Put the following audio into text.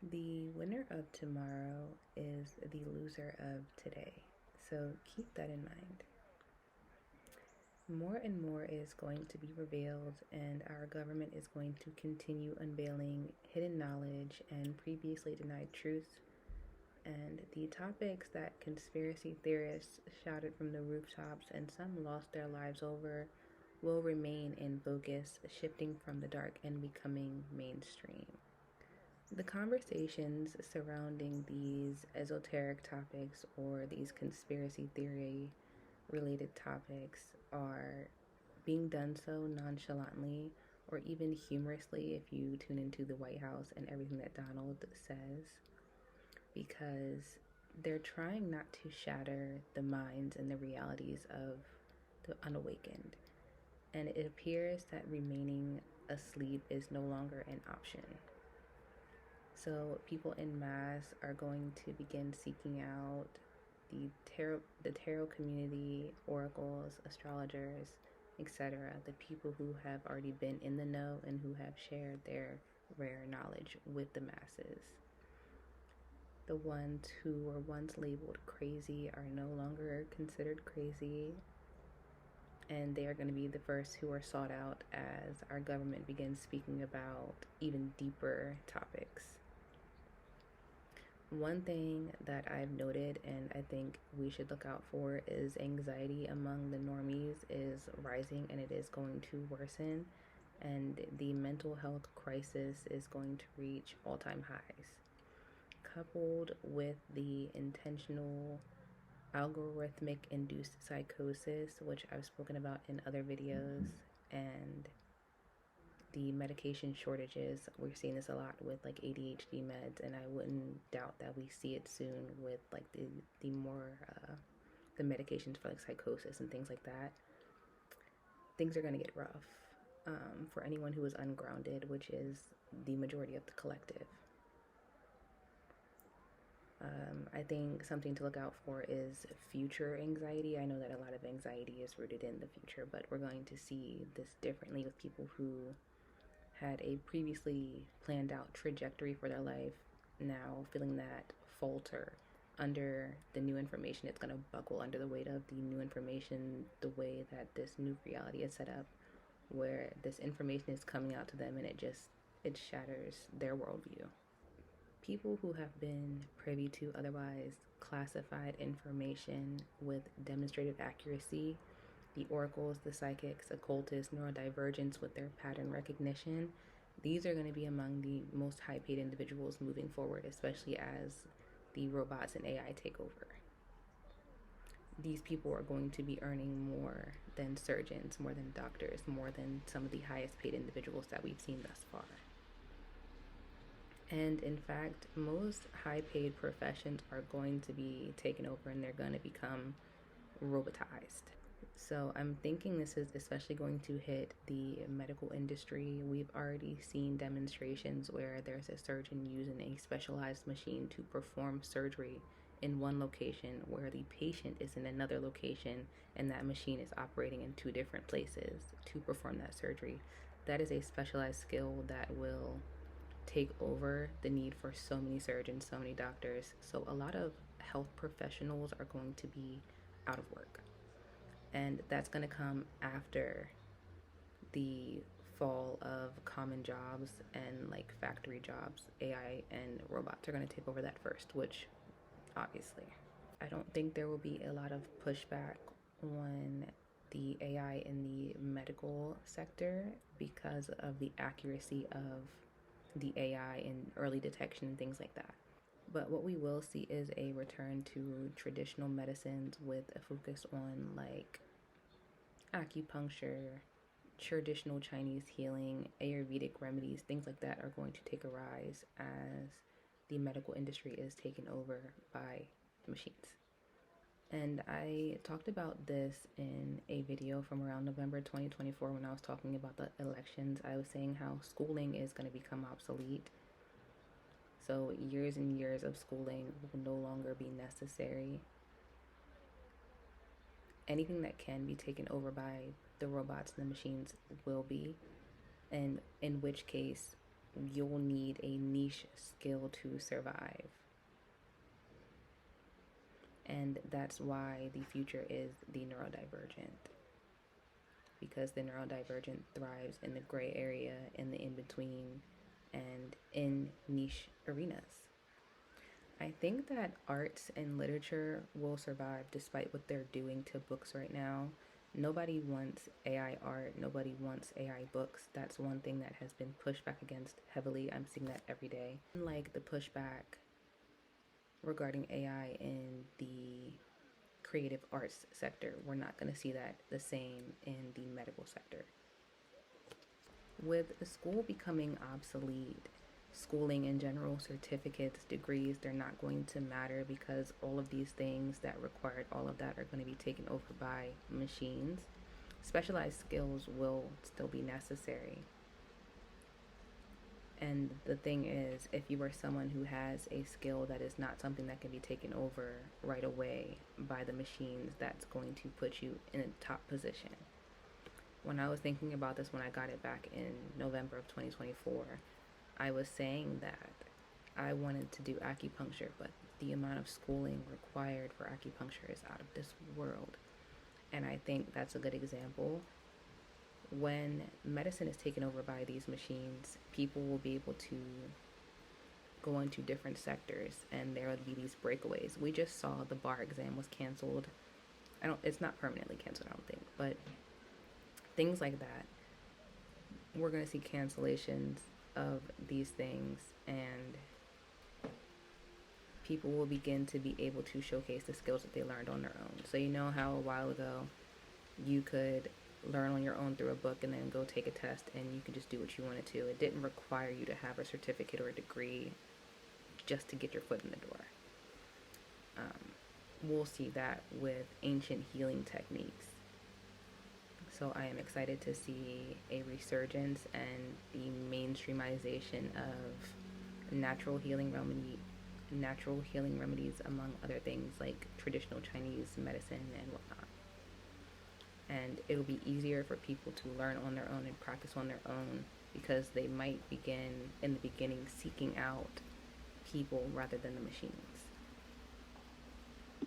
The winner of tomorrow is the loser of today. So keep that in mind. More and more is going to be revealed, and our government is going to continue unveiling hidden knowledge and previously denied truths. And the topics that conspiracy theorists shouted from the rooftops and some lost their lives over will remain in focus, shifting from the dark and becoming mainstream. The conversations surrounding these esoteric topics or these conspiracy theory related topics are being done so nonchalantly or even humorously if you tune into the White House and everything that Donald says, because they're trying not to shatter the minds and the realities of the unawakened. And it appears that remaining asleep is no longer an option. So people in mass are going to begin seeking out the tarot community, oracles, astrologers, etc., the people who have already been in the know and who have shared their rare knowledge with the masses. The ones who were once labeled crazy are no longer considered crazy, and they are going to be the first who are sought out as our government begins speaking about even deeper topics. One thing that I've noted and I think we should look out for is anxiety among the normies is rising, and it is going to worsen, and the mental health crisis is going to reach all-time highs, coupled with the intentional algorithmic induced psychosis, which I've spoken about in other videos, and the medication shortages. We're seeing this a lot with like ADHD meds, and I wouldn't doubt that we see it soon with like the more the medications for like psychosis and things like that. Things are going to get rough for anyone who is ungrounded, which is the majority of the collective. I think something to look out for is future anxiety. I know that a lot of anxiety is rooted in the future, but we're going to see this differently with people who had a previously planned out trajectory for their life, now feeling that falter under the new information. It's going to buckle under the weight of the new information, the way that this new reality is set up, where this information is coming out to them and it shatters their worldview. People who have been privy to otherwise classified information with demonstrated accuracy, the oracles, the psychics, occultists, neurodivergents with their pattern recognition, these are going to be among the most high paid individuals moving forward, especially as the robots and AI take over. These people are going to be earning more than surgeons, more than doctors, more than some of the highest paid individuals that we've seen thus far. And in fact, most high paid professions are going to be taken over and they're going to become robotized. So I'm thinking this is especially going to hit the medical industry. We've already seen demonstrations where there's a surgeon using a specialized machine to perform surgery in one location where the patient is in another location, and that machine is operating in two different places to perform that surgery. That is a specialized skill that will take over the need for so many surgeons, so many doctors. So a lot of health professionals are going to be out of work. And that's going to come after the fall of common jobs and like factory jobs. AI and robots are going to take over that first, which obviously I don't think there will be a lot of pushback on the AI in the medical sector because of the accuracy of the AI in early detection and things like that. But what we will see is a return to traditional medicines with a focus on like acupuncture, traditional Chinese healing, Ayurvedic remedies, things like that are going to take a rise as the medical industry is taken over by machines. And I talked about this in a video from around November 2024 when I was talking about the elections. I was saying how schooling is going to become obsolete. So years and years of schooling will no longer be necessary. Anything that can be taken over by the robots and the machines will be, and in which case you'll need a niche skill to survive. And that's why the future is the neurodivergent, because the neurodivergent thrives in the gray area, in the in between, and in niche arenas. I think that arts and literature will survive despite what they're doing to books right now. Nobody wants AI art, nobody wants AI books. That's one thing that has been pushed back against heavily. I'm seeing that every day. Unlike the pushback regarding AI in the creative arts sector, we're not going to see that the same in the medical sector. With school becoming obsolete, schooling in general, certificates, degrees, they're not going to matter because all of these things that required all of that are going to be taken over by machines. Specialized skills will still be necessary. And the thing is, if you are someone who has a skill that is not something that can be taken over right away by the machines, that's going to put you in a top position. When I was thinking about this, when I got it back in November of 2024, I was saying that I wanted to do acupuncture, but the amount of schooling required for acupuncture is out of this world. And I think that's a good example. When medicine is taken over by these machines, people will be able to go into different sectors and there will be these breakaways. We just saw the bar exam was canceled. It's not permanently canceled, I don't think, but things like that. We're going to see cancellations of these things, and people will begin to be able to showcase the skills that they learned on their own. So you know how a while ago you could learn on your own through a book and then go take a test and you could just do what you wanted to. It didn't require you to have a certificate or a degree just to get your foot in the door. We'll see that with ancient healing techniques. So I am excited to see a resurgence and the mainstreamization of natural healing remedies, among other things like traditional Chinese medicine and whatnot. And it'll be easier for people to learn on their own and practice on their own because they might begin in the beginning seeking out people rather than the machines.